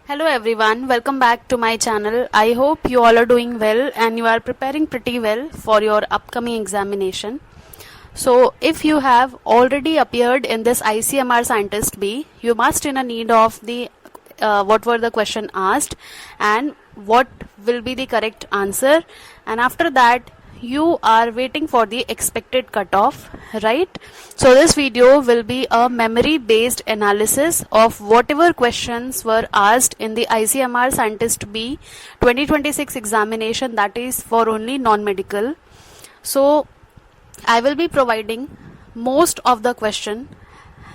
Hello everyone, welcome back to my channel. I hope you all are doing well and you are preparing pretty well for your upcoming examination. So if you have already appeared in this ICMR Scientist B, you must in a need of the what were the question asked and what will be the correct answer, and after that you are waiting for the expected cutoff, right? So this video will be a memory based analysis of whatever questions were asked in the ICMR Scientist B 2026 examination, that is for only non-medical. So I will be providing most of the question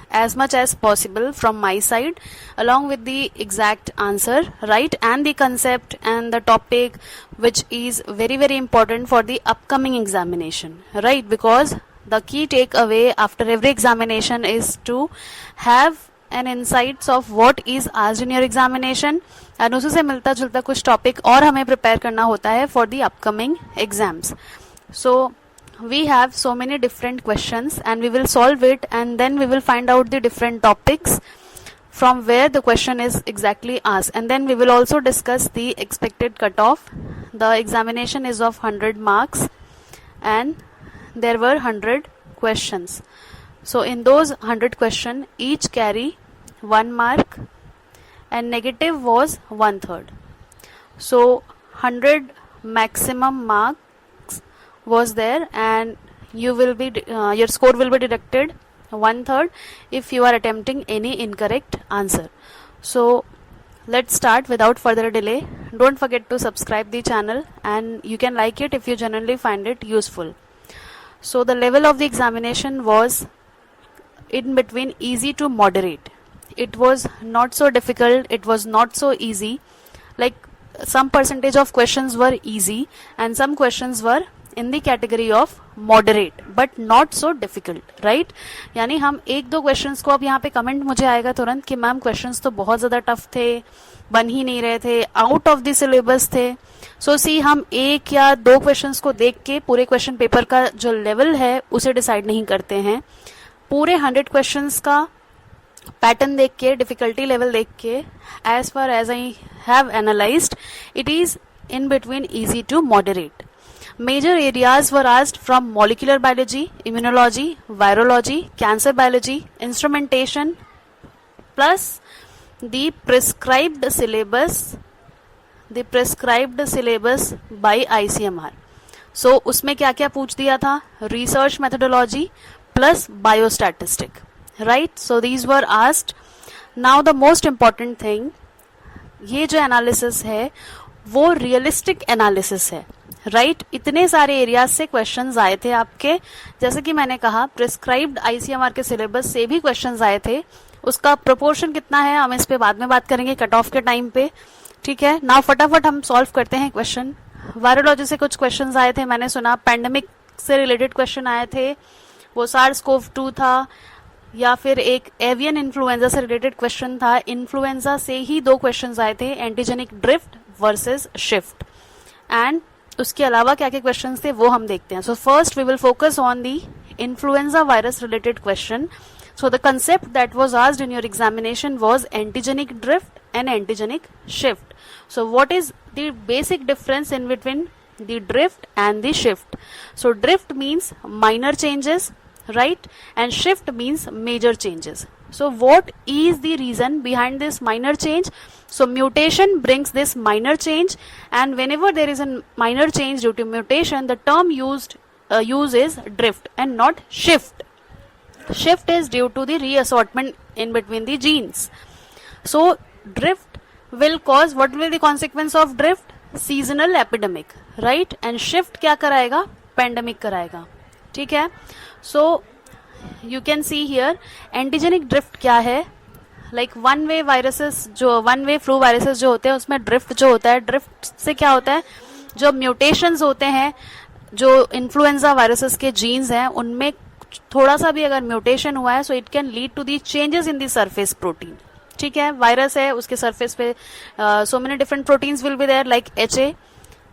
as much as possible from my side, along with the exact answer, right, and the concept and the topic, which is very important for the upcoming examination, right? Because the key takeaway after every examination is to have an insights of what is asked in your examination, and उसी से मिलता जुलता कुछ topic और हमें prepare करना होता है for the upcoming exams. So we have so many different questions and we will solve it, and then we will find out the different topics from where the question is exactly asked, and then we will also discuss the expected cutoff. The examination is of 100 marks and there were 100 questions. So in those 100 questions, each carry 1 mark and negative was 1/3. So 100 maximum mark was there, and you will be your score will be deducted 1/3 if you are attempting any incorrect answer. So let's start without further delay. Don't forget to subscribe the channel, and you can like it if you genuinely find it useful. So the level of the examination was in between easy to moderate. It was not so difficult, it was not so easy. Like some percentage of questions were easy and some questions were in the category of moderate but not so difficult, right? यानी हम एक दो questions को, अब यहाँ पे comment मुझे आएगा तुरंत कि मैम questions तो बहुत ज़्यादा tough थे, बन ही नहीं रहे थे, out of the syllabus थे. So see, हम एक या दो questions को देख के पूरे question paper का जो level है उसे decide नहीं करते हैं. पूरे 100 questions का पैटर्न देख के, डिफिकल्टी लेवल देख के, as far as I have analyzed, it is in between easy to moderate. Major areas were asked from molecular biology, immunology, virology, cancer biology, instrumentation, plus the prescribed syllabus by ICMR. So उसमें क्या क्या पूछ दिया था? Research methodology plus biostatistic, right? So these were asked. Now the most important thing, ये जो analysis है वो रियलिस्टिक एनालिसिस है, राइट? इतने सारे एरियाज से क्वेश्चंस आए थे आपके, जैसे कि मैंने कहा प्रिस्क्राइब्ड आईसीएमआर के सिलेबस से भी क्वेश्चंस आए थे. उसका प्रोपोर्शन कितना है हम इस पे बाद में बात करेंगे कट ऑफ के टाइम पे, ठीक है? नाउ फटाफट हम सॉल्व करते हैं क्वेश्चन. वायरोलॉजी से कुछ क्वेश्चंस आए थे, मैंने सुना पैंडेमिक से रिलेटेड क्वेश्चन आए थे, वो SARS-CoV-2 था, या फिर एक एवियन इन्फ्लुएंजा से रिलेटेड क्वेश्चन था. इन्फ्लुएंजा से ही दो क्वेश्चंस आए थे, antigenic drift versus shift, and उसके अलावा क्या क्या क्वेश्चंस थे वो हम देखते हैं. So first we will focus on the influenza virus related question. So the concept that was asked in your examination was antigenic drift and antigenic shift. So what is the basic difference in between the drift and the shift? So drift means minor changes, right? And shift means major changes. So what is the reason behind this minor change? So mutation brings this minor change, and whenever there is a minor change due to mutation, the term used is drift and not shift. Shift is due to the reassortment in between the genes. So drift will cause, what will be the consequence of drift? Seasonal epidemic, right? And shift क्या कराएगा? Pandemic कराएगा, ठीक है? So you can see here antigenic drift क्या है? Like one way viruses, जो one way flu viruses जो होते हैं उसमें drift जो होता है, drift से क्या होता है? जो mutations होते हैं, जो influenza viruses के genes हैं, उनमें थोड़ा सा भी अगर म्यूटेशन हुआ है, so it can lead to the changes in the surface protein, ठीक है? वायरस है, उसके सरफेस पे so many different proteins will be there, like HA,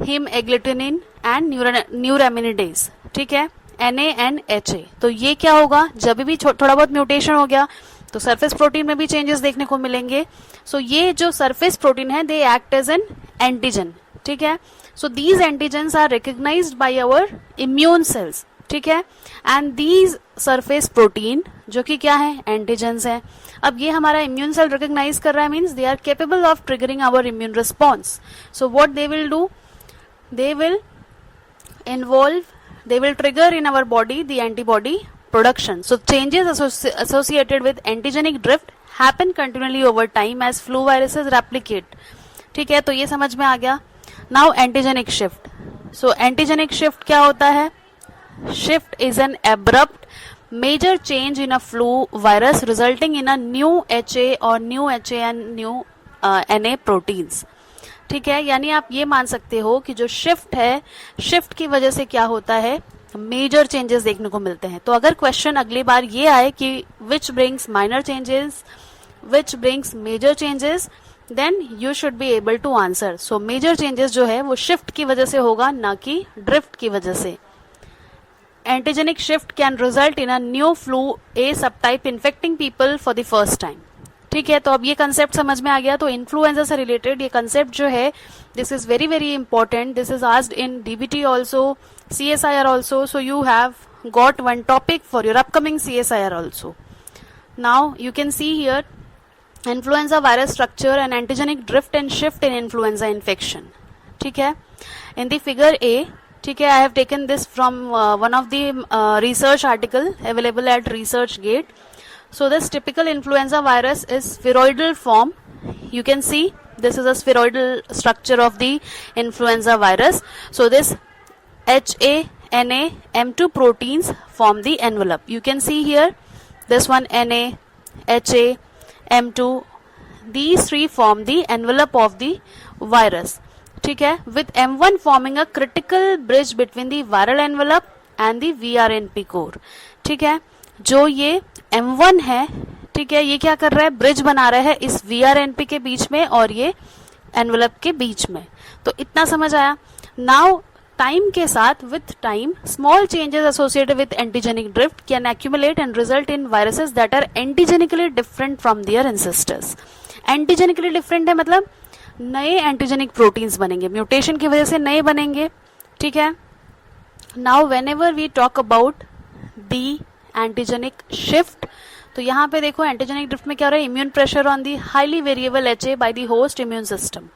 haemagglutinin and neuraminidase, ठीक है? Na and HA. तो ये क्या होगा? जब भी थोड़ा बहुत म्यूटेशन हो गया तो सरफेस प्रोटीन में भी चेंजेस देखने को मिलेंगे. सो ये जो सरफेस प्रोटीन है they act as an antigen. ठीक है. So these antigens are recognised by our immune cells. ठीक है. एंड दीज सरफेस प्रोटीन जो कि क्या है, एंटीजेंस है. अब ये हमारा इम्यून सेल रिकग्नाइज कर रहा है, means they are capable of triggering our immune response. So what they will do, they will trigger in our body the antibody production. So changes associated with antigenic drift happen continually over time as flu viruses replicate. ठीक है, तो ये समझ में आ गया. Now antigenic shift. So antigenic shift क्या होता है? Shift is an abrupt major change in a flu virus resulting in a new HA or new HA and new NA proteins. ठीक है, यानी आप ये मान सकते हो कि जो शिफ्ट है, शिफ्ट की वजह से क्या होता है, मेजर चेंजेस देखने को मिलते हैं. तो अगर क्वेश्चन अगली बार ये आए कि which brings minor changes, which brings major changes, then you should be able to answer. So major changes जो है वो शिफ्ट की वजह से होगा, ना कि ड्रिफ्ट की वजह से. Antigenic shift can result in a new flu A subtype infecting people for the first time. ठीक है, तो अब ये कंसेप्ट समझ में आ गया. तो इन्फ्लुएंजा से रिलेटेड ये कंसेप्ट जो है, this is very very important. This is asked in DBT also, CSIR also. So you have got one topic for your upcoming CSIR also. Now you can see here influenza virus structure and antigenic drift and shift in influenza infection. ठीक है, in the figure A. ठीक है, I have taken this from one of the research article available at ResearchGate. So this typical influenza virus is spheroidal form. You can see this is a spheroidal structure of the influenza virus. So this HA, NA, M2 proteins form the envelope. You can see here this one NA, HA, M2. These three form the envelope of the virus. ठीक है, with M1 forming a critical bridge between the viral envelope and the VRNP core. ठीक है, जो ये M1 है, ठीक है, ये क्या कर रहा है, ब्रिज बना रहा है इस VRNP के बीच में और ये एनवेलप के बीच में. तो इतना समझ आया. नाउ टाइम के साथ, with time, small changes associated with antigenic drift can accumulate and result in viruses that are antigenically different from their ancestors. Antigenically different है मतलब नए एंटीजेनिक प्रोटीन्स बनेंगे, म्यूटेशन की वजह से नए बनेंगे. ठीक है. Now whenever we talk about the antigenic shift, तो यहाँ पे देखो एंटीजेनिक ड्रिफ्ट में क्या हो रहा है, immune pressure on the highly variable HA by the host immune system.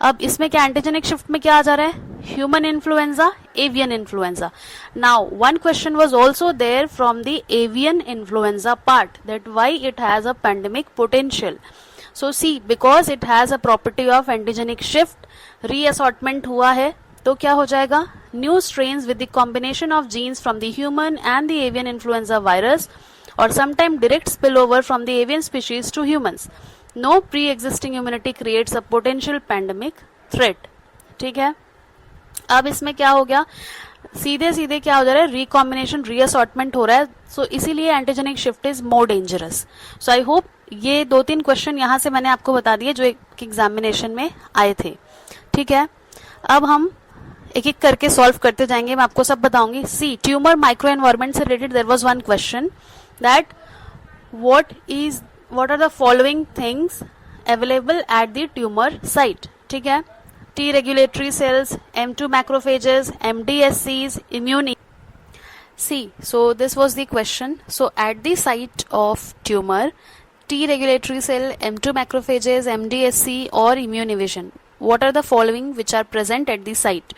अब इसमें क्या एंटीजेनिक शिफ्ट में क्या आ जा रहा है, human influenza, avian influenza. Now one question was also there from the avian influenza part, that why it has a pandemic potential. So see, because it has a property of antigenic shift, reassortment हुआ है, तो क्या हो जाएगा, new strains with the combination of genes from the human and the avian influenza virus और sometime direct spill over from the avian species to humans. No pre existing immunity creates a potential pandemic threat. ठीक है. अब इसमें क्या हो गया, सीधे सीधे क्या हो जा रहा है, रिकॉम्बिनेशन, रीअसॉर्टमेंट हो रहा है. सो इसीलिए antigenic shift is more dangerous. So I hope ये 2-3 क्वेश्चन यहां से मैंने आपको बता दिए जो एक एग्जामिनेशन में आए थे. ठीक है. अब हम एक एक करके सॉल्व करते जाएंगे, मैं आपको सब बताऊंगी. सी, ट्यूमर माइक्रो एनवायरमेंट से related there was one question that what are the following things available at the tumor site. ठीक है. T regulatory cells, M2 macrophages, MDSCs, immune. See, so this was the question. So at the site of tumor, T regulatory cell, M2 macrophages, MDSC or immune evasion, what are the following which are present at the site?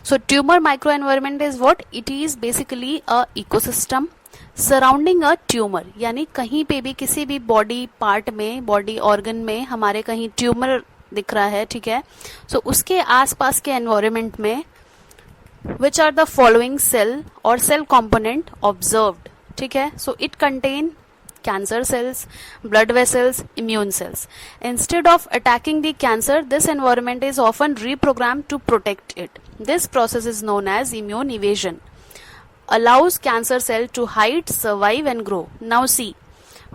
So tumor microenvironment is what? It is basically a ecosystem surrounding a tumour, यानी कहीं पे भी किसी भी body part में, body organ में हमारे कहीं ट्यूमर दिख रहा है. ठीक है. सो उसके आसपास के एनवायरनमेंट में which are the following cell और सेल कंपोनेंट ऑब्जर्व्ड. ठीक है. So it contain cancer cells, blood vessels, immune cells. Instead of attacking the cancer, this environment is often reprogrammed to protect it. This process is known as immune evasion. Allows cancer cell to hide, survive and grow. Now see,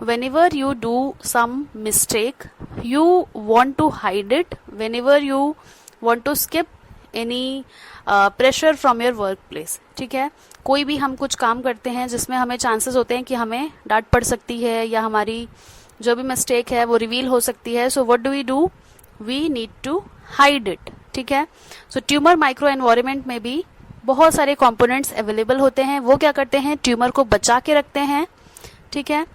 whenever you do some mistake, you want to hide it. Whenever you want to skip any pressure from your workplace. ठीक है. कोई भी हम कुछ काम करते हैं जिसमें हमें चांसेस होते हैं कि हमें डांट पड़ सकती है या हमारी जो भी मिस्टेक है वो रिवील हो सकती है. So what do we do? We need to hide it. ठीक है. सो ट्यूमर माइक्रो एनवायरनमेंट में भी बहुत सारे कंपोनेंट्स अवेलेबल होते हैं. वो क्या करते हैं? ट्यूमर को बचा के रखते हैं. ठीक है.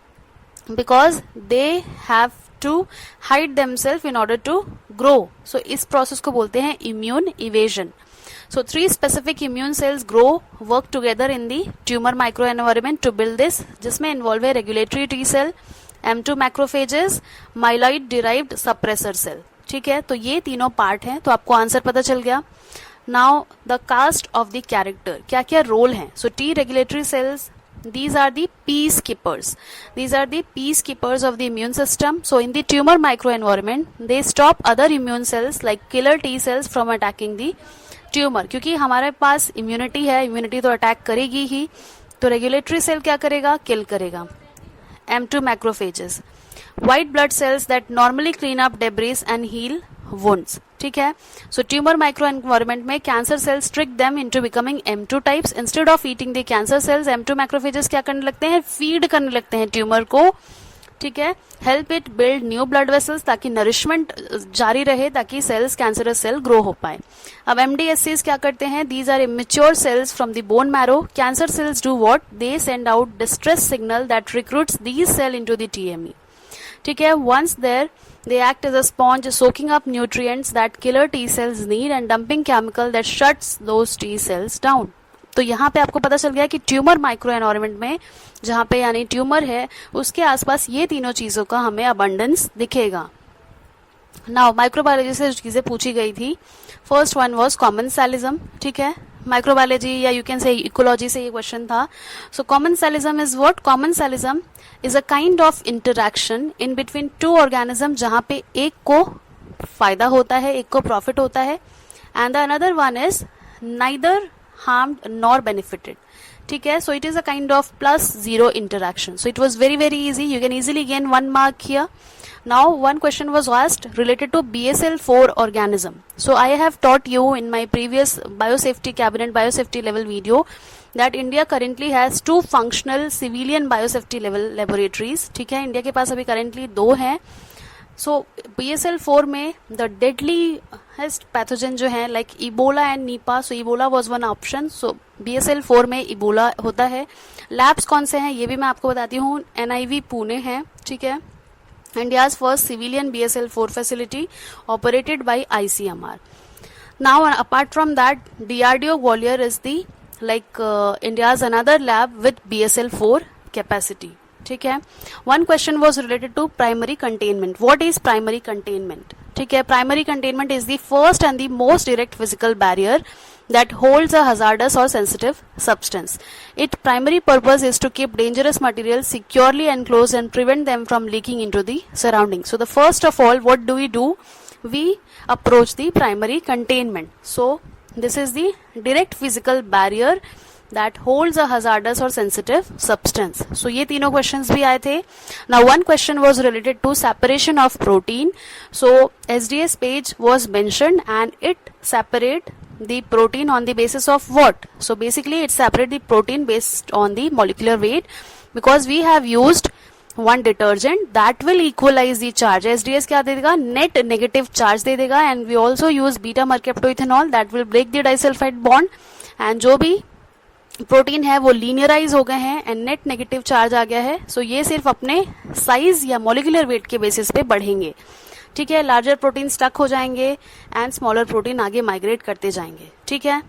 Because they have to hide themselves in order to grow. So इस प्रोसेस को बोलते हैं immune evasion. So 3 specific immune cells grow, work together in the tumor microenvironment to build this, जिसमें involve है regulatory T cell, M2 macrophages, myeloid derived suppressor cell. ठीक है. तो ये तीनों पार्ट हैं. तो आपको आंसर पता चल गया. Now the cast of the character, क्या क्या रोल हैं? So T regulatory cells, these are the peacekeepers. These are the peacekeepers of the immune system. So in the tumor microenvironment, they stop other immune cells like killer T cells from attacking the tumour. क्योंकि हमारे पास immunity है, immunity तो attack करेगी ही. तो regulatory cell क्या करेगा? Kill करेगा. M2 macrophages, white blood cells that normally clean up debris and heal wounds. ठीक है. सो ट्यूमर माइक्रो एनवायरनमेंट में cancer cells trick them into becoming M2 types. Instead of eating the cancer cells, M2 macrophages क्या करने लगते हैं? Feed करने लगते हैं ट्यूमर को. ठीक है. Help it build new blood vessels, ताकि नरिशमेंट जारी रहे, ताकि सेल्स कैंसरस सेल ग्रो हो पाए. अब MDSCs क्या करते हैं? These are immature cells from the bone marrow. Cancer cells do what? They send out distress signal that recruits these cell into the TME. ठीक है. Once there they act as a sponge, soaking up nutrients that killer T cells need and dumping chemical that shuts those T cells down. तो यहाँ पे आपको पता चल गया कि ट्यूमर माइक्रो एनवायरनमेंट में, जहाँ पे यानी ट्यूमर है, उसके आसपास ये तीनों चीजों का हमें अबंडेंस दिखेगा. नाउ माइक्रोबायोलॉजी से जो चीजें पूछी गई थी, फर्स्ट वन वाज कॉमनसेलिज्म. ठीक है. माइक्रोबायोलॉजी या यू कैन से इकोलॉजी से ये क्वेश्चन था. So commensalism is what? Commensalism is a kind of interaction in between two organism, जहाँ पे एक को फायदा होता है, एक को प्रॉफिट होता है, and the another one is neither harmed nor benefited. ठीक है. So it is a kind of +0 interaction. So it was very easy. You can easily gain 1 mark here. Now one question was asked related to BSL-4 organism. So I have taught you in my previous biosafety cabinet biosafety level video that India currently has 2 functional civilian biosafety level laboratories. ठीक है. India के पास अभी currently 2 हैं. सो BSL-4 में the deadliest pathogen जो है like Ebola and Nipah. So Ebola was one option. So BSL-4 में Ebola होता है. लैब्स कौन से हैं ये भी मैं आपको बताती हूँ. NIV पुणे है. ठीक है. India's first civilian BSL-4 facility operated by ICMR. Now apart from that DRDO Gwalior is the like India's another lab with BSL-4 capacity. ठीक है. One question was related to primary containment. What is primary containment? ठीक है. Primary containment is the first and the most direct physical barrier that holds a hazardous or sensitive substance. Its primary purpose is to keep dangerous materials securely enclosed and prevent them from leaking into the surroundings. So the first of all, what do? We approach the primary containment. So this is the direct physical barrier that holds a hazardous or sensitive substance. So ये तीनों questions भी आए थे. Now one question was related to separation of protein. So SDS page was mentioned and it separate the protein on the basis of what? So basically it separate the protein based on the molecular weight, because we have used one detergent that will equalize the charge. SDS क्या दे देगा? Net negative charge दे देगा. And we also use beta mercaptoethanol that will break the disulfide bond. And जो भी protein है वो लीनियराइज हो गए हैं एंड नेट नेगेटिव चार्ज आ गया है. सो ये सिर्फ अपने साइज या मॉलिक्यूलर वेट के बेसिस पे बढ़ेंगे. ठीक है. लार्जर प्रोटीन स्टक हो जाएंगे एंड स्मॉलर प्रोटीन आगे माइग्रेट करते जाएंगे. ठीक है.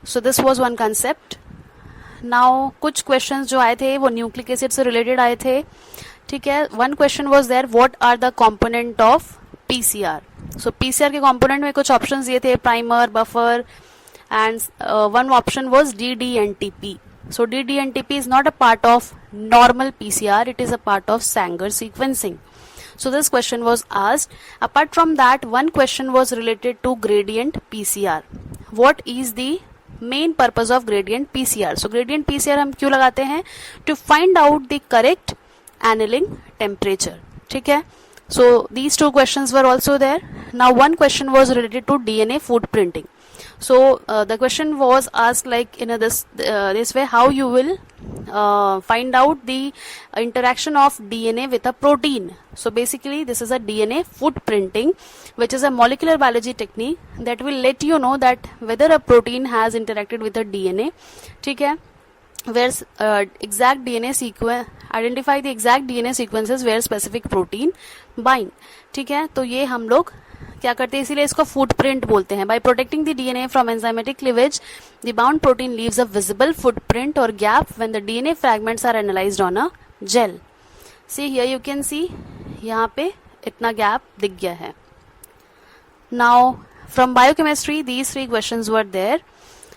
So this was one concept. Now कुछ क्वेश्चंस जो आए थे वो न्यूक्लिक एसिड से रिलेटेड आए थे. ठीक है. One question was there, what are the component of PCR? So PCR के कंपोनेंट में कुछ ऑप्शंस दिए थे, primer, buffer, and one option was ddNTP. So ddNTP is not a part of normal PCR, it is a part of Sanger sequencing. So this question was asked. Apart from that, one question was related to gradient PCR. What is the main purpose of gradient PCR? So gradient PCR हम क्यों लगाते हैं? To find out the correct annealing temperature. ठीक है. So these two questions were also there. Now one question was related to DNA footprinting. So the question was asked like in this way, how you will find out the interaction of DNA with a protein. So basically this is a DNA footprinting, which is a molecular biology technique that will let you know that whether a protein has interacted with a DNA. ठीक है, where exact DNA sequence, identify the exact DNA sequences where specific protein bind. ठीक है, तो ये हम लोग क्या करते हैं, इसीलिए इसको फुटप्रिंट बोलते हैं. By protecting the DNA from enzymatic cleavage, the bound protein leaves a visible footprint और gap when the DNA fragments are analyzed on a gel. See here you can see, यहाँ पे इतना गैप दिख गया है. Now from biochemistry these 3 questions were there.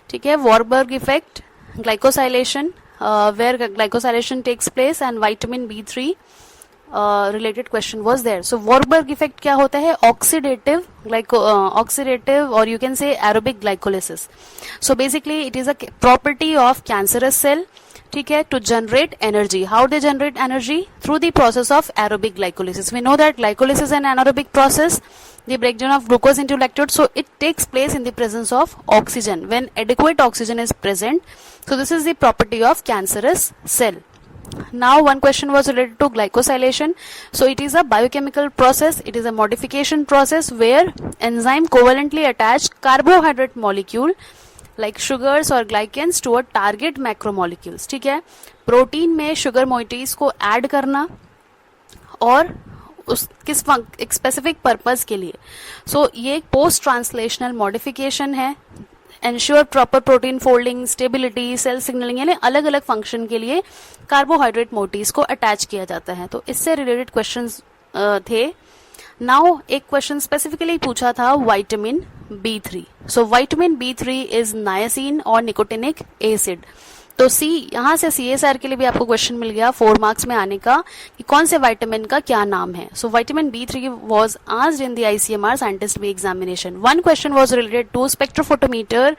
ठीक है, Warburg effect, glycosylation, where glycosylation takes place, and vitamin B3 related question was there. So Warburg effect क्या होता है, oxidative or you can say aerobic glycolysis. So basically it is a property of cancerous cell, ठीक है, to generate energy. How they generate energy? Through the process of aerobic glycolysis. We know that glycolysis is an anaerobic process, the breakdown of glucose into lactose, so it takes place in the presence of oxygen. When adequate oxygen is present, so this is the property of cancerous cell. Now one question was related to glycosylation. So it is a biochemical process, it is a modification process where enzyme covalently attach carbohydrate molecule like sugars or glycans to a target macromolecules. ठीक है, protein में sugar मोइटीज को add करना और उस किस एक specific purpose के लिए. सो ये एक पोस्ट ट्रांसलेशनल मॉडिफिकेशन है. Ensure proper protein folding, stability, cell signalling, यानी अलग अलग फंक्शन के लिए कार्बोहाइड्रेट मोटीज को अटैच किया जाता है. तो इससे रिलेटेड क्वेश्चंस थे. नाउ एक क्वेश्चन स्पेसिफिकली पूछा था vitamin B3. So vitamin B3 is niacin और निकोटिनिक एसिड. तो सी, यहां से CSR के लिए भी आपको क्वेश्चन मिल गया 4 मार्क्स में आने का कि कौन से विटामिन का क्या नाम है. So vitamin B3 was asked in the ICMR scientist B examination. One question was related to spectrophotometer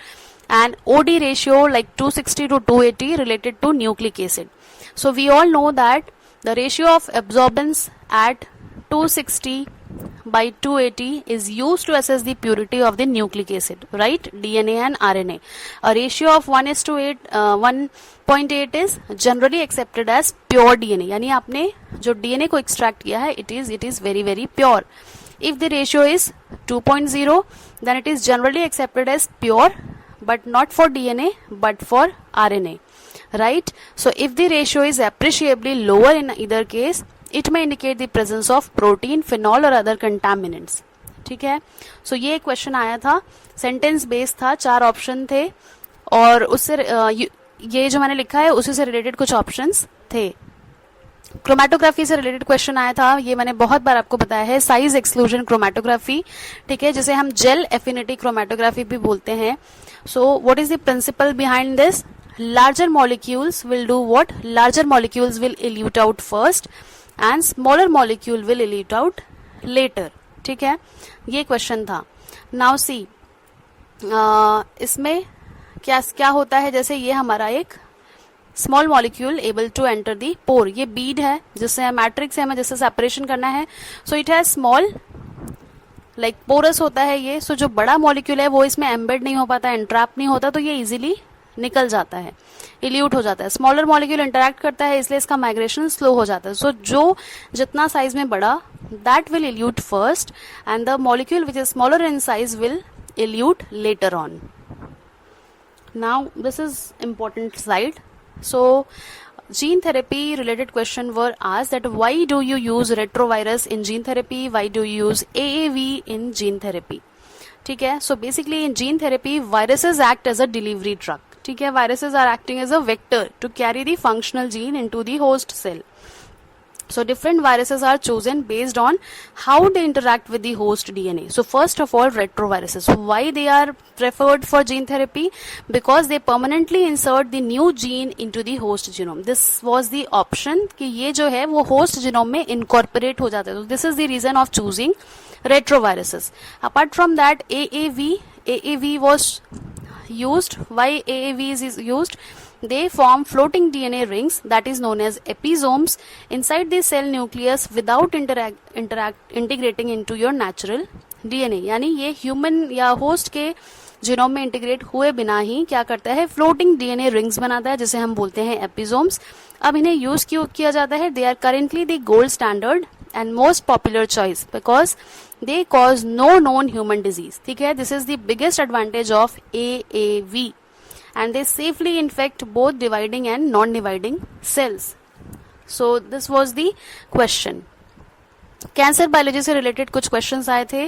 and OD ratio like 260 to 280 related to nucleic acid. So we all know that the ratio of absorbance at 260 by 280 is used to assess the purity of the nucleic acid, right? DNA and RNA. A ratio of 1:1.8 is generally accepted as pure DNA. यानी आपने जो DNA को extract किया है, it is very very pure. If the ratio is 2.0, then it is generally accepted as pure, but not for DNA but for RNA, right? So if the ratio is appreciably lower in either case, it may indicate the presence of protein, phenol or other contaminants. ठीक है, so ये question आया था, sentence based था, 4 option थे और उससे ये जो मैंने लिखा है उसी से रिलेटेड कुछ ऑप्शंस थे. क्रोमेटोग्राफी से रिलेटेड क्वेश्चन आया था, ये मैंने बहुत बार आपको बताया है, साइज एक्सक्लूजन क्रोमेटोग्राफी. ठीक है, जिसे हम जेल एफिनिटी क्रोमेटोग्राफी भी बोलते हैं. So what is the principle behind this? Larger molecules will do what? Larger molecules will elute out first and smaller molecule will elute out later. ठीक है, ये क्वेश्चन था. नाउ सी, इसमें क्या होता है, जैसे ये हमारा एक small molecule able to enter the pore, ये बीड है जिससे मैट्रिक्स है, हमें जिससे सेपरेशन करना है. So it has small like porous होता है ये. सो जो बड़ा मॉलिक्यूल है वो इसमें एम्बेड नहीं हो पाता, एंट्रैप नहीं होता, तो ये इजीली निकल जाता है, इल्यूट हो जाता है. स्मॉलर मॉलिक्यूल इंटरैक्ट करता है, इसलिए इसका माइग्रेशन स्लो हो जाता है. सो जो जितना साइज में बड़ा, that will elute first and the molecule which is smaller in size will elute later on. Now this is important slide. So gene therapy related question were asked that why do you use retrovirus in gene therapy, why do you use AAV in gene therapy. ठीक है, so basically in gene therapy viruses act as a delivery truck. ठीक है, viruses are acting as a vector to carry the functional gene into the host cell. So different viruses are chosen based on how they interact with the host DNA. So first of all, retroviruses. Why they are preferred for gene therapy? Because they permanently insert the new gene into the host genome. This was the option कि ये जो है वो host genome में incorporate हो जाता है. So this is the reason of choosing retroviruses. Apart from that, AAV was used. Why AAV is used? They form floating DNA rings that is known as episomes inside the cell nucleus without integrating into your natural DNA. यानी ये human या host के genome में integrate हुए बिना ही क्या करता है, फ्लोटिंग डीएनए रिंग्स बनाता है, जिसे हम बोलते हैं एपिसोम्स। अब इन्हें यूज क्यों किया जाता है, they are currently the gold standard and most popular choice because they cause no known human disease. ठीक है, this is the biggest advantage of AAV and they safely infect both dividing and non-dividing cells. So this was the question. Cancer biology से related कुछ questions आए थे।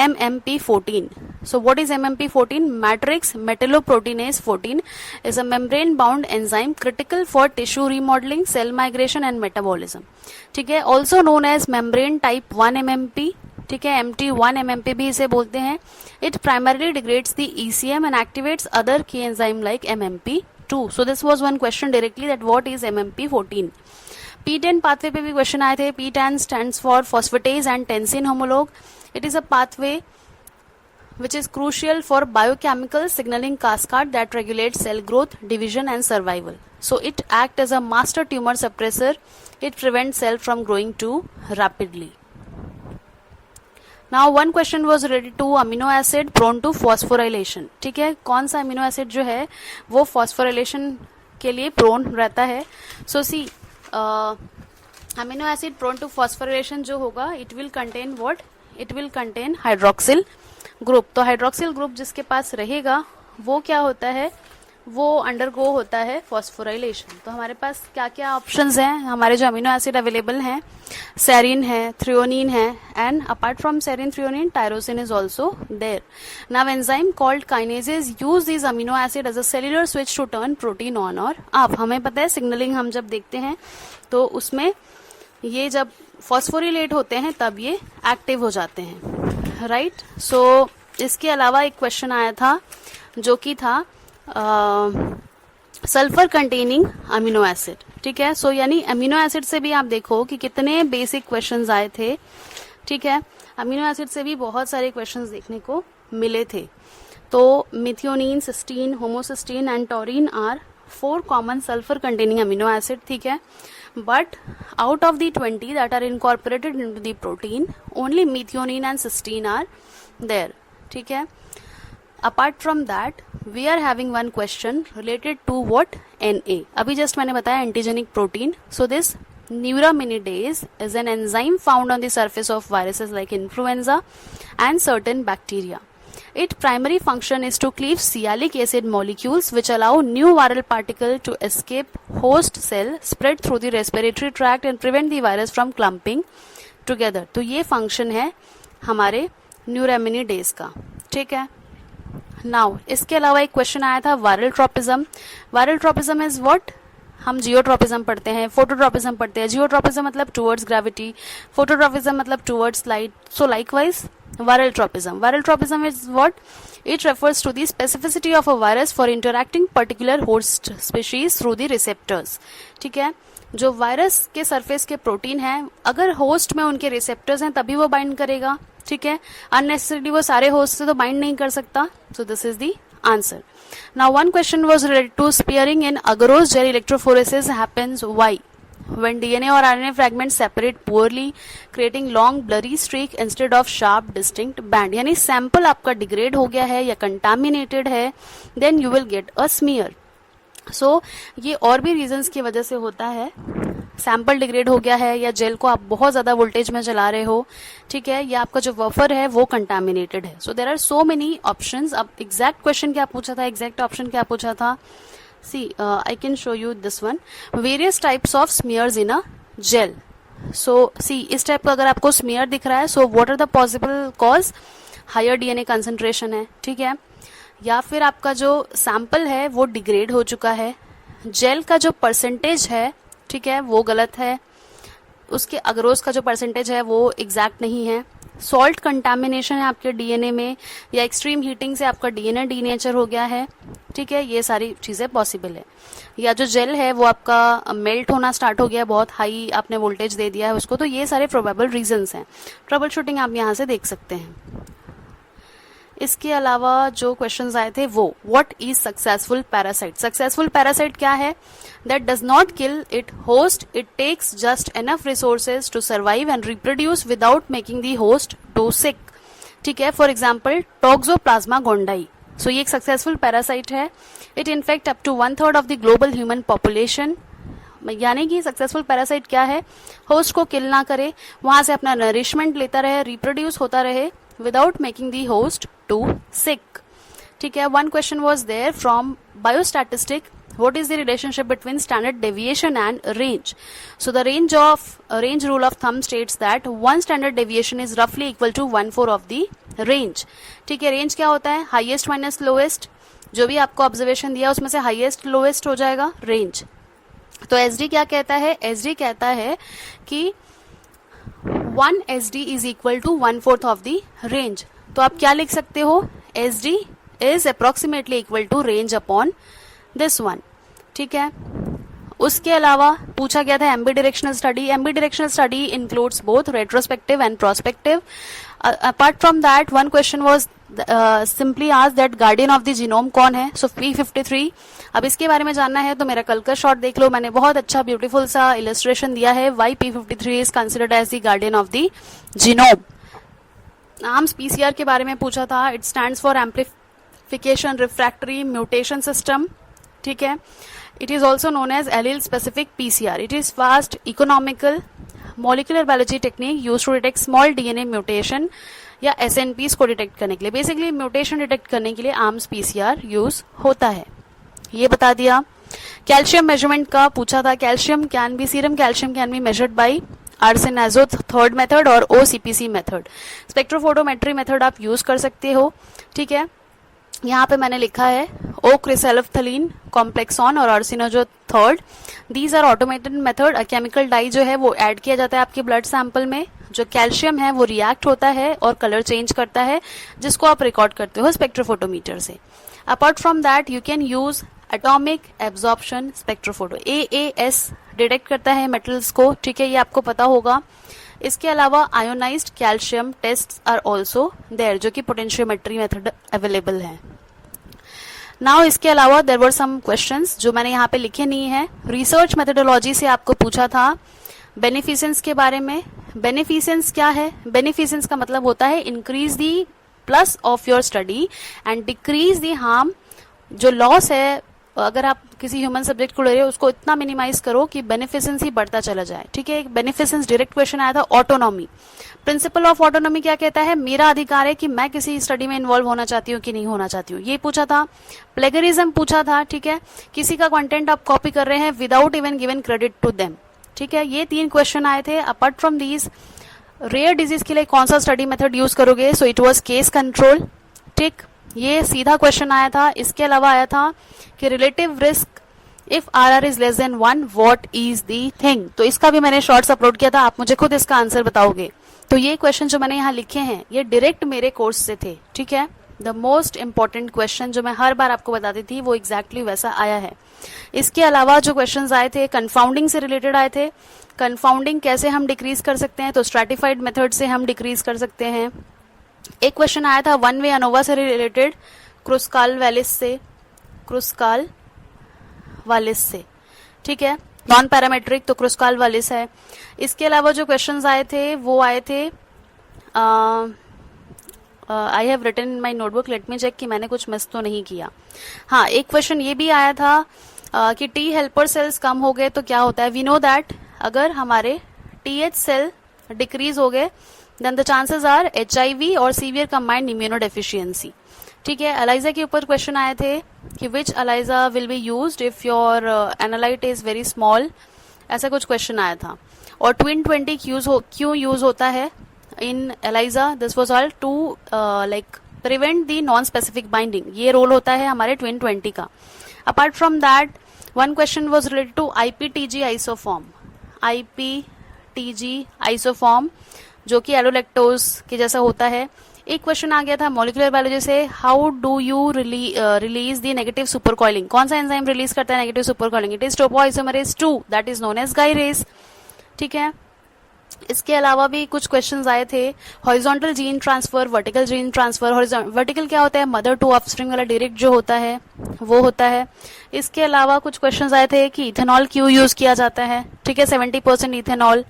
MMP14. So what is MMP14? Matrix metalloproteinase 14 is a membrane-bound enzyme critical for tissue remodeling, cell migration and metabolism. ठीक है, also known as membrane type 1 MMP. ठीक है, MT1 MMP भी इसे बोलते हैं। It primarily degrades the ECM and activates other key enzyme like MMP2. So this was one question directly, that what is MMP14. PTEN pathway पे भी question आए थे। PTEN stands for phosphatase and tensine homologue. It is a pathway which is crucial for biochemical signaling cascade that regulates cell growth, division and survival. So it acts as a master tumor suppressor. It prevents cell from growing too rapidly. Now one question was related to amino acid prone to phosphorylation. ठीक है, कौन सा amino acid जो है वो phosphorylation के लिए prone रहता है। So see, amino acid prone to phosphorylation जो होगा, it will contain what? It will contain hydroxyl group. तो हाइड्रोक्सिल ग्रुप जिसके पास रहेगा वो क्या होता है, वो अंडरगो होता है फॉस्फोराइलेशन। तो हमारे पास क्या क्या ऑप्शंस हैं, हमारे जो अमीनो एसिड अवेलेबल हैं, सेरिन है, थ्रियोनिन है, and apart from serine threonine tyrosine is also there. Now enzyme called kinases use this amino acid as a cellular switch to turn protein on और off. हमें पता है signalling हम जब देखते हैं तो उसमें ये जब फॉस्फोरिलेट होते हैं तब ये एक्टिव हो जाते हैं, राइट। सो इसके अलावा एक क्वेश्चन आया था जो कि था सल्फर कंटेनिंग अमीनो एसिड। ठीक है, सो यानी अमीनो एसिड से भी आप देखो कि कितने बेसिक क्वेश्चंस आए थे। ठीक है, अमीनो एसिड से भी बहुत सारे क्वेश्चंस देखने को मिले थे। तो methionine, cysteine, homocysteine and taurine are 4 common sulphur containing amino acid. ठीक है, but out of the 20 that are incorporated into the protein, only methionine and cysteine are there. ठीक है, apart from that we are having one question related to what? Na. अभी just मैंने बताया antigenic protein. So this neuraminidase is an enzyme found on the surface of viruses like influenza and certain bacteria. Its primary function is to cleave sialic acid molecules which allow new viral particle to escape host cell, spread through the respiratory tract and prevent the virus from clumping together. तो ये function है हमारे neuraminidase का। ठीक है, now इसके अलावा एक क्वेश्चन आया था viral tropism. Viral tropism is what? हम जियोट्रोपिज्म पढ़ते हैं, फोटोट्रोपिज्म पढ़ते हैं। जियोट्रोपिज्म मतलब टुवर्ड्स ग्रेविटी, फोटोट्रोपिज्म मतलब towards light. So likewise viral tropism. Viral tropism is what? It refers to the specificity of a virus for interacting particular host species through the receptors. ठीक है, जो virus के surface के protein है, अगर host में उनके रिसेप्टर्स हैं तभी वो बाइंड करेगा। ठीक है, अननेसेसरली वो सारे होस्ट से तो बाइंड नहीं कर सकता। So this is the answer. Now one question was related to smearing in agarose gel electrophoresis happens why? When DNA or RNA fragments separate poorly, creating long blurry streak instead of sharp distinct band. यानी sample आपका degrade हो गया है या contaminated है, then you will get a smear. So ये और भी रीजंस की वजह से होता है। सैंपल डिग्रेड हो गया है या जेल को आप बहुत ज्यादा वोल्टेज में चला रहे हो, ठीक है, या आपका जो वफर है वो कंटामिनेटेड है। So there are so many options. अब एग्जैक्ट क्वेश्चन क्या पूछा था, एग्जैक्ट ऑप्शन क्या पूछा था? See, I can show you this one. Various types of smears in a gel. So, see, इस टाइप का अगर आपको smear दिख रहा है, so what are the possible cause? Higher DNA concentration है, ठीक है, या फिर आपका जो सैंपल है वो डिग्रेड हो चुका है, जेल का जो परसेंटेज है, ठीक है, वो गलत है, उसके अगरोस का जो परसेंटेज है वो एग्जैक्ट नहीं है, सॉल्ट कंटामिनेशन है आपके डीएनए में, या एक्सट्रीम हीटिंग से आपका डीएनए डीनेचर हो गया है। ठीक है, ये सारी चीजें पॉसिबल है। या जो जेल है वो आपका मेल्ट होना स्टार्ट हो गया, बहुत हाई आपने वोल्टेज दे दिया है उसको। तो ये सारे प्रोबेबल रीजंस हैं। ट्रबल शूटिंग आप यहाँ से देख सकते हैं। इसके अलावा जो क्वेश्चंस आए थे वो what is successful parasite? Successful parasite क्या है? That does not kill it host, it takes just enough resources to survive and reproduce without making the host to sick. ठीक है, for example Toxoplasma gondii. So ये एक successful parasite है. It infect up to 1/3 of the global human population. यानी कि successful parasite क्या है, host को किल ना करे, वहां से अपना नरिशमेंट लेता रहे, रिप्रोड्यूस होता रहे without making the host to sick. ठीक है. One question was there from biostatistic, what is the relationship between standard deviation and range? So the range rule of thumb states that one standard deviation is roughly equal to 1/4 of the range. ठीक है. Range क्या होता है, highest minus lowest. जो भी आपको observation दिया उसमें से हाईएस्ट लोएस्ट हो जाएगा रेंज. तो एसडी क्या कहता है, एसडी कहता है कि 1 SD is equal to 1/4 of the range. तो आप क्या लिख सकते हो, SD is approximately equal to range upon this one. ठीक है. उसके अलावा पूछा गया था ambidirectional study. Ambidirectional study includes both retrospective and prospective. Apart from that one question was simply asked that guardian of the genome कौन है. सो P53. अब इसके बारे में जानना है तो मेरा कल का शॉर्ट देख लो, मैंने बहुत अच्छा ब्यूटीफुल सा इलस्ट्रेशन दिया है. Why P53 is considered as the guardian of the genome. ARMS PCR के बारे में पूछा था. It stands for amplification refractory mutation system. ठीक है. It is also known as allele specific PCR. It is fast, economical, molecular biology technique used to detect small DNA mutation या SNPs को detect करने के लिए. बेसिकली म्यूटेशन डिटेक्ट करने के लिए आर्म्स PCR यूज होता है. ये बता दिया. कैल्शियम मेजरमेंट का पूछा था. Calcium can be, serum calcium can be measured by arsenazo third method और OCPC मेथड. स्पेक्ट्रोफोटोमेट्री मेथड आप यूज कर सकते हो. ठीक है. यहाँ पे मैंने लिखा है ओ क्रिसेल्फथलीन कॉम्प्लेक्सॉन और arsenazo third. These are automated method. Chemical dye जो है वो ऐड किया जाता है आपके ब्लड सैंपल में. जो कैल्शियम है वो रिएक्ट होता है और कलर चेंज करता है, जिसको आप रिकॉर्ड करते हो स्पेक्ट्रोफोटोमीटर से. Apart from that you can use atomic absorption spectrophoto. AAS detect करता है मेटल्स को. ठीक है. ये आपको पता होगा. इसके अलावा ionised calcium test are also there, जो कि पोटेंशियोमेट्री मेथड अवेलेबल है. नाउ इसके अलावा देयर वर सम क्वेश्चंस जो मैंने यहाँ पे लिखे नहीं है. रिसर्च मेथोडोलॉजी से आपको पूछा था बेनिफिसेंस के बारे में. बेनिफिसेंस क्या है, बेनिफिसेंस का मतलब होता है increase the plus of your study and decrease the harm. जो लॉस है, अगर आप किसी ह्यूमन सब्जेक्ट को ले रहे हो उसको इतना मिनिमाइज करो कि बेनिफिसेंस ही बढ़ता चला जाए. ठीक है. एक बेनिफिसेंस डायरेक्ट क्वेश्चन आया था. ऑटोनॉमी, प्रिंसिपल ऑफ ऑटोनॉमी क्या कहता है, मेरा अधिकार है कि मैं किसी स्टडी में इन्वॉल्व होना चाहती हूँ कि नहीं होना चाहती हूँ. ये पूछा था. प्लेगरिज्म पूछा था. ठीक है. किसी का कंटेंट आप कॉपी कर रहे हैं without even given credit to them. ठीक है. ये 3 क्वेश्चन आए थे. Apart from these, rare disease के लिए कौन सा स्टडी मेथड यूज करोगे. So it was case control. ठीक. ये सीधा क्वेश्चन आया था. इसके अलावा आया था कि relative risk if RR is less than 1 what is the thing. तो इसका भी मैंने शॉर्ट्स अपलोड किया था. आप मुझे खुद इसका आंसर बताओगे. तो ये क्वेश्चन जो मैंने यहाँ लिखे हैं ये डायरेक्ट मेरे कोर्स से थे. ठीक है. द मोस्ट इंपॉर्टेंट क्वेश्चन जो मैं हर बार आपको बताती थी वो एग्जैक्टली वैसा आया है. इसके अलावा जो क्वेश्चन आए थे कन्फाउंडिंग से रिलेटेड आए थे. कन्फाउंडिंग कैसे हम डिक्रीज कर सकते हैं, तो स्ट्रैटिफाइड मेथड से हम डिक्रीज कर सकते हैं. एक क्वेश्चन आया था वन वे अनोवा से रिलेटेड, क्रुस्काल वालिस से. ठीक है. नॉन पैरामेट्रिक तो क्रुस्काल वालिस है. इसके अलावा जो क्वेश्चंस आए थे वो आए थे, I have written in my notebook, let me check कि मैंने कुछ मिस तो नहीं किया. हाँ, एक क्वेश्चन ये भी आया था कि टी हेल्पर सेल्स कम हो गए तो क्या होता है. वी नो दैट अगर हमारे TH सेल डिक्रीज हो गए then the chances are HIV और सीवियर कंबाइंड इम्यूनोडेफिशिएंसी. ठीक है. एलाइजा के ऊपर क्वेश्चन आए थे कि which ELISA will be used if your analyte is very small. ऐसा कुछ क्वेश्चन आया था. और ट्विन 20 क्यों यूज होता है in ELISA. This was all to like prevent the non specific binding. ये रोल होता है हमारे ट्विन 20 का. Apart from that one question was related to IPTG isoform. IPTG isoform जो कि एलोलेक्टोज के जैसा होता है. एक क्वेश्चन आ गया था मॉलिक्यूलर बायोलॉजी से, how do you release the negative supercoiling. कौन सा एंजाइम रिलीज करता है negative supercoiling. It is topoisomerase 2 that is known as gyrase. ठीक है. इसके अलावा भी कुछ क्वेश्चंस आए थे. Horizontal gene transfer, vertical gene transfer. Vertical क्या होता है, मदर टू ऑफस्प्रिंग वाला डायरेक्ट जो होता है वो होता है. इसके अलावा कुछ क्वेश्चंस आए थे कि इथेनॉल क्यों यूज किया जाता है. ठीक है. 70% इथेनॉल.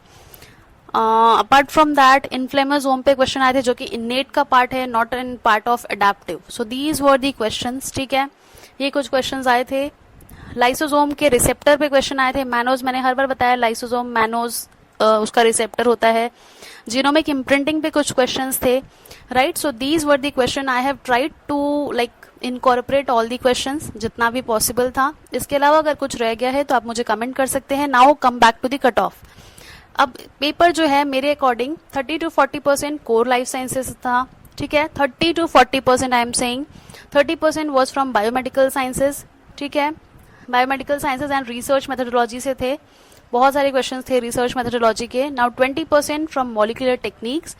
अपार्ट फ्रॉम दैट इन्फ्लेमोसोम पे क्वेश्चन आए थे जो कि इनेट का पार्ट है, not in part of adaptive. So these were the questions. ठीक है, ये कुछ क्वेश्चंस आए थे. लाइसोसोम के रिसेप्टर पे क्वेश्चन आए थे. मैनोज मैंने हर बार बताया, लाइसोसोम मैनोज उसका रिसेप्टर होता है. जीनोमिक इम्प्रिंटिंग पे कुछ क्वेश्चंस थे. Right, so these were the question. I have tried to like incorporate all the questions जितना भी पॉसिबल था. इसके अलावा अगर कुछ रह गया है तो आप मुझे कमेंट कर सकते हैं. Now come back to the cut off. अब पेपर जो है मेरे according 30 to 40% core life sciences था. ठीक है, 30 to 40% I am saying. 30% was from biomedical sciences. ठीक है, biomedical sciences and research methodology से थे. बहुत सारे क्वेश्चंस थे रिसर्च मेथोडोलॉजी के. Now 20% from molecular techniques,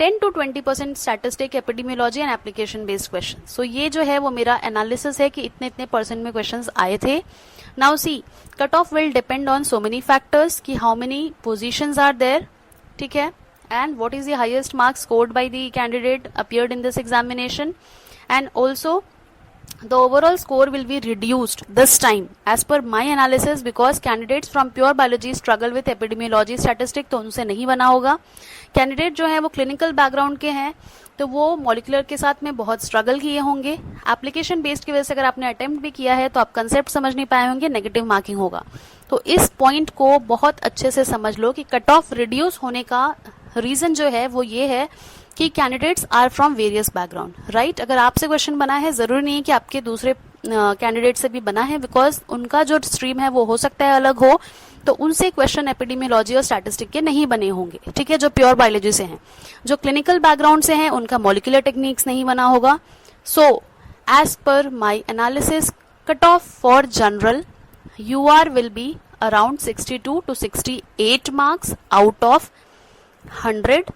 10 to 20% statistic, epidemiology and application based question. So ये जो है वो मेरा एनालिसिस है कि इतने इतने परसेंट में क्वेश्चंस आए थे. Now see, cut off will depend on so many factors कि how many positions are there. ठीक है, and what is the highest marks scored by the candidate appeared in this examination. And also the overall score will be reduced this time as per my analysis because candidates from pure biology struggle with epidemiology statistic, तो उनसे नहीं बना होगा. Candidate जो है वो clinical background के हैं तो वो मॉलिकुलर के साथ में बहुत स्ट्रगल किए होंगे. एप्लीकेशन बेस्ड की वजह से अगर आपने अटेम्प्ट भी किया है तो आप कंसेप्ट समझ नहीं पाए होंगे, नेगेटिव मार्किंग होगा. तो इस पॉइंट को बहुत अच्छे से समझ लो कि कट ऑफ रिड्यूस होने का रीजन जो है वो ये है कि candidates are from various background. Right, अगर आपसे क्वेश्चन बना है जरूरी नहीं है कि आपके दूसरे कैंडिडेट से भी बना है, बिकॉज उनका जो स्ट्रीम है वो हो सकता है अलग हो, तो उनसे क्वेश्चन एपिडेमियोलॉजी और स्टैटिस्टिक के नहीं बने होंगे. ठीक है, जो प्योर बायोलॉजी से हैं. जो क्लिनिकल बैकग्राउंड से हैं उनका मॉलिक्यूलर टेक्निक्स नहीं बना होगा. So as per my analysis, cut off for general UR will be around 62 to 68 marks out of 100.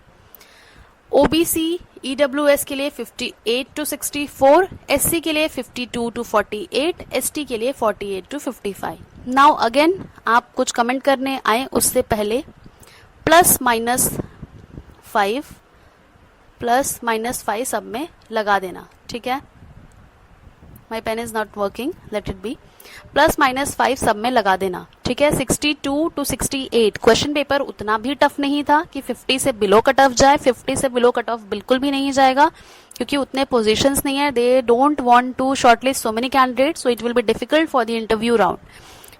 OBC EWS के लिए 58 to 64, SC के लिए 52 to 48, ST के लिए 48 to 55. नाउ अगेन आप कुछ कमेंट करने आए उससे पहले +-5 सब में लगा देना. ठीक है, my pen is not working, let it be. +-5 सब में लगा देना. ठीक है, 62 to 68 क्वेश्चन पेपर उतना भी टफ नहीं था कि 50 से बिलो कट ऑफ जाए. 50 से बिलो कट ऑफ बिल्कुल भी नहीं जाएगा क्योंकि उतने पोजीशंस नहीं है. They don't want to shortlist so many candidates, so it will be difficult for the interview round.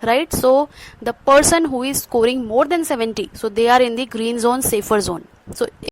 Right, so the person who is scoring more than 70, so they are in the green zone, safer zone. So